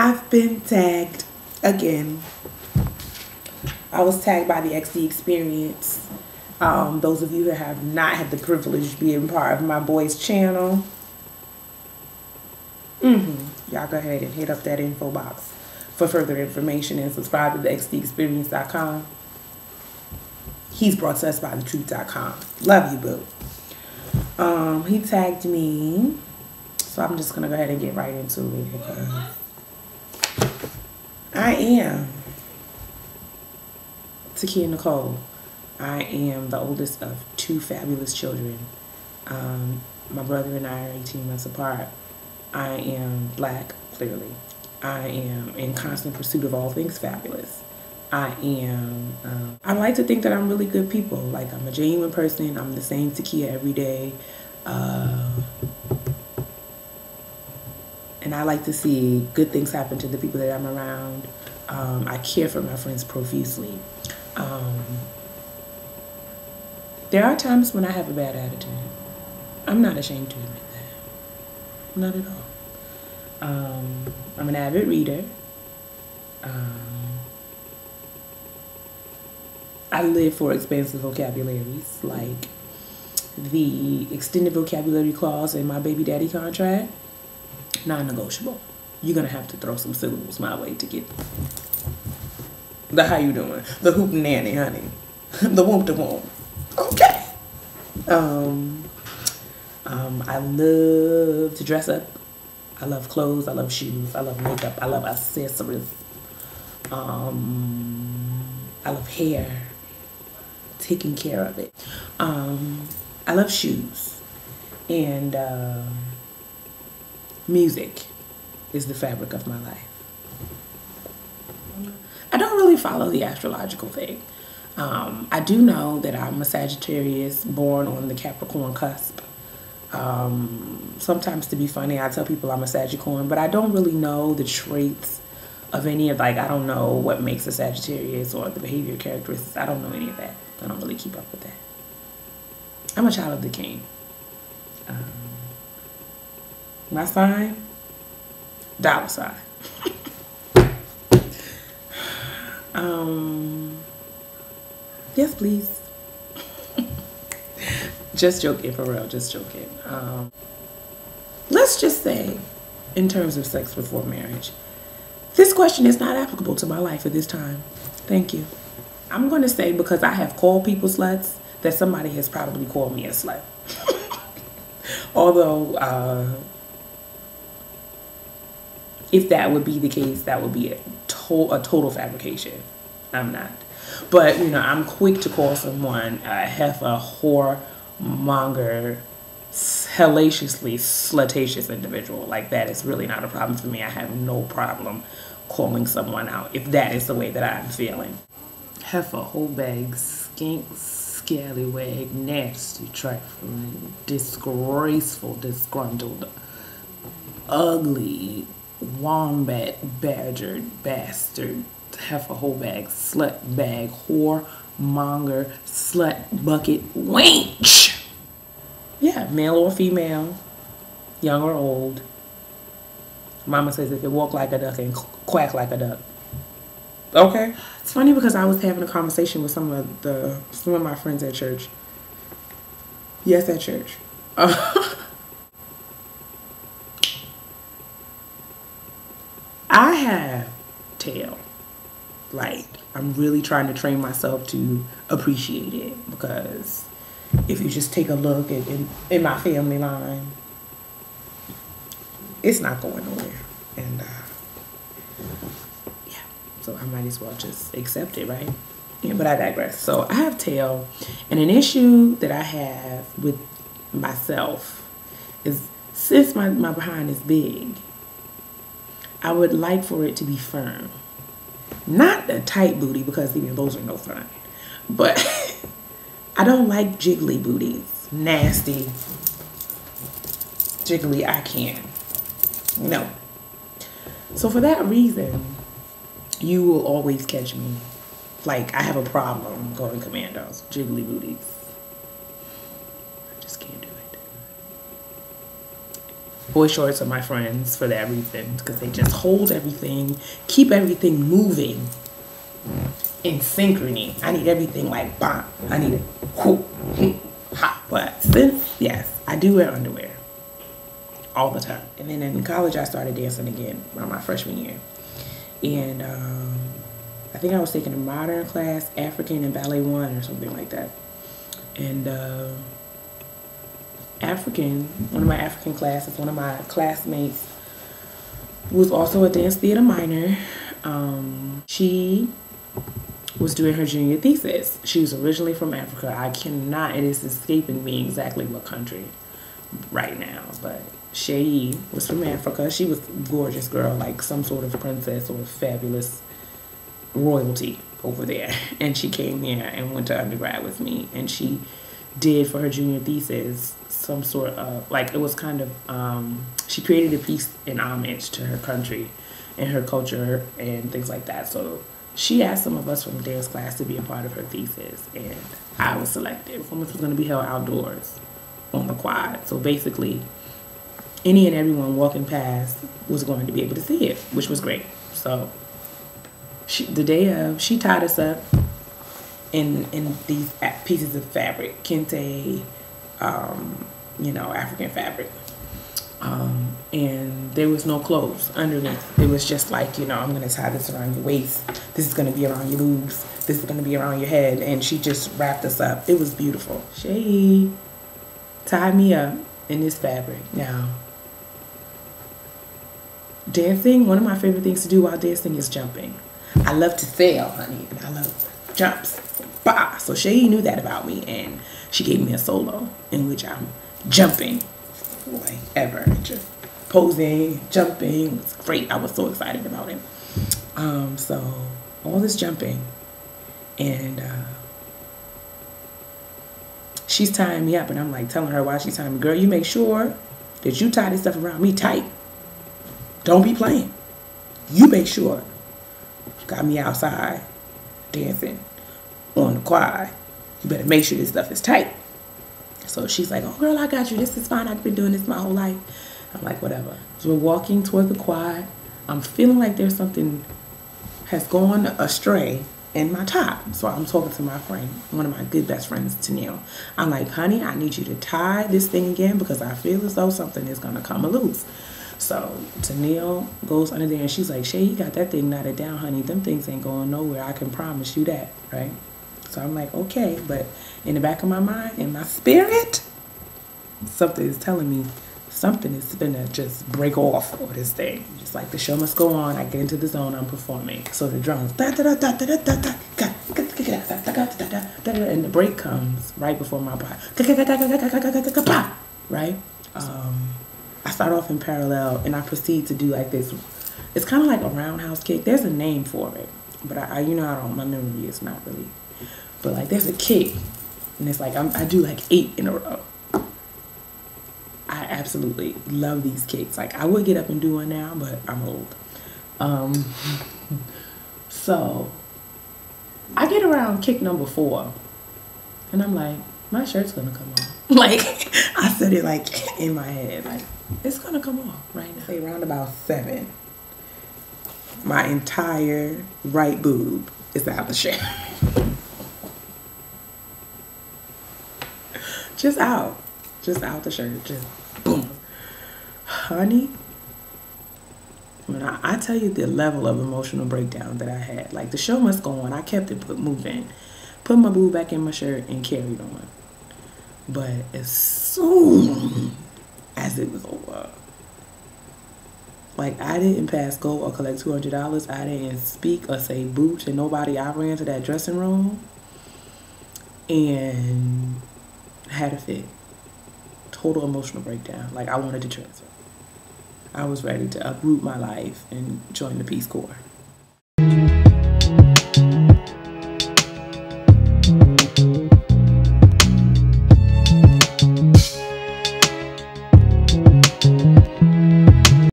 I've been tagged again. I was tagged by the XD Experience. Those of you who have not had the privilege of being part of my boy's channel, y'all go ahead and hit up that info box for further information and subscribe to the xdexperience.com. He's brought to us by thetruth.com. Love you, boo. He tagged me, so I'm just gonna go ahead and get right into it because I am Takia Nicole. I am the oldest of 2 fabulous children. My brother and I are 18 months apart. I am black, clearly. I am in constant pursuit of all things fabulous. I like to think that I'm really good people. Like, I'm a genuine person. I'm the same Takia every day. And I like to see good things happen to the people that I'm around. I care for my friends profusely. There are times when I have a bad attitude. I'm not ashamed to admit that. Not at all. I'm an avid reader. I live for expansive vocabularies, like the extended vocabulary clause in my baby daddy contract. Non-negotiable. You're gonna have to throw some syllables my way to get the how you doing, the hoop nanny, honey, the whoop de whoop. Okay. I love to dress up. I love clothes. I love shoes. I love makeup. I love accessories. I love hair. Taking care of it. I love shoes. And music is the fabric of my life. I don't really follow the astrological thing. I do know that I'm a Sagittarius born on the Capricorn cusp. Sometimes, to be funny, I tell people I'm a Saggicorn, but I don't really know the traits of any of, like, I don't know what makes a Sagittarius or the behavior characteristics. I don't know any of that. I don't really keep up with that. I'm a child of the king. My sign? Dollar sign. Yes, please. Just joking, for real, just joking. Let's just say, in terms of sex before marriage, this question is not applicable to my life at this time. Thank you. I'm going to say, because I have called people sluts, that somebody has probably called me a slut. Although, if that would be the case, that would be a total fabrication. I'm not. But, you know, I'm quick to call someone a heifer, whore, monger, hellaciously slutatious individual. Like, that is really not a problem for me. I have no problem calling someone out if that is the way that I'm feeling. Heifer, whole bag, skink, scallywag, nasty, trifling, disgraceful, disgruntled, ugly, wombat, badgered, bastard, heifer, whole bag, slut bag, whore, monger, slut bucket, wench. Yeah, male or female, young or old. Mama says if it walk like a duck and quack like a duck. Okay. It's funny because I was having a conversation with some of my friends at church. Yes, at church. I have tail. Like, I'm really trying to train myself to appreciate it, because if you just take a look at in my family line, it's not going nowhere. And yeah, so I might as well just accept it, right? Yeah, but I digress. So I have tail, and an issue that I have with myself is, since my behind is big, I would like for it to be firm. Not a tight booty, because even those are no fun. But I don't like jiggly booties. Nasty. Jiggly, I can't. No. So for that reason, you will always catch me. Like, I have a problem going commandos. Jiggly booties. I just can't do Boy shorts are my friends for that reason, because they just hold everything, keep everything moving in synchrony. I need everything like bam. I need it hot. But since, yes, I do wear underwear all the time. And then in college, I started dancing again around my freshman year. And I think I was taking a modern class, African and Ballet 1 or something like that. And one of my African classes, one of my classmates was also a dance theater minor. She was doing her junior thesis. She was originally from Africa. It is escaping me exactly what country right now, but Shay was from Africa. She was a gorgeous girl, like some sort of princess or fabulous royalty over there. And she came here and went to undergrad with me, and she did for her junior thesis some sort of, like, it was kind of, she created a piece in homage to her country and her culture and things like that. So she asked some of us from the dance class to be a part of her thesis, and I was selected. The performance was going to be held outdoors on the quad. So basically, any and everyone walking past was going to be able to see it, which was great. So the day of, she tied us up in these pieces of fabric, kente, you know, African fabric. And there was no clothes underneath. It was just like, you know, I'm going to tie this around your waist. This is going to be around your boobs. This is going to be around your head. And she just wrapped us up. It was beautiful. She tied me up in this fabric. Now, dancing, one of my favorite things to do while dancing is jumping. I love to sail, honey, and I love jumps. Bah! So Shay knew that about me, and she gave me a solo in which I'm jumping like ever, just posing, jumping. It's great. I was so excited about it. So all this jumping, and she's tying me up, and I'm like telling her why she's tying me. Girl, you make sure that you tie this stuff around me tight. Don't be playing. You make sure. Got me outside dancing on the quad. You better make sure this stuff is tight. So she's like, oh girl, I got you. This is fine. I've been doing this my whole life. I'm like, whatever. So we're walking toward the quad. I'm feeling like there's something has gone astray in my top. So I'm talking to my friend, one of my good best friends, Tanil. I'm like, honey, I need you to tie this thing again because I feel as though something is going to come loose. So Tanil goes under there and she's like, Shay, you got that thing knotted down, honey. Them things ain't going nowhere. I can promise you that, right? So I'm like, okay. But in the back of my mind, in my spirit, something is telling me something is gonna just break off of this thing. Just like the show must go on. I get into the zone, I'm performing. So the drums, and the break comes right before my body, right? I start off in parallel and I proceed to do like this. It's kind of like a roundhouse kick. There's a name for it, but my memory is not really. But like there's a kick, and it's like I do like 8 in a row. I absolutely love these kicks. Like I would get up and do one now, but I'm old. So I get around kick number 4, and I'm like, my shirt's gonna come off. Like I said it like in my head, like it's gonna come off right now. Say around about 7, my entire right boob is out the shirt. Just out the shirt, just boom. Honey, when I tell you the level of emotional breakdown that I had, like the show must go on. I kept it moving, put my boob back in my shirt and carried on. But as soon as it was over, like I didn't pass go or collect $200. I didn't speak or say boo to nobody. I ran to that dressing room and had a fit. Total emotional breakdown. Like I wanted to transfer. I was ready to uproot my life and join the Peace Corps.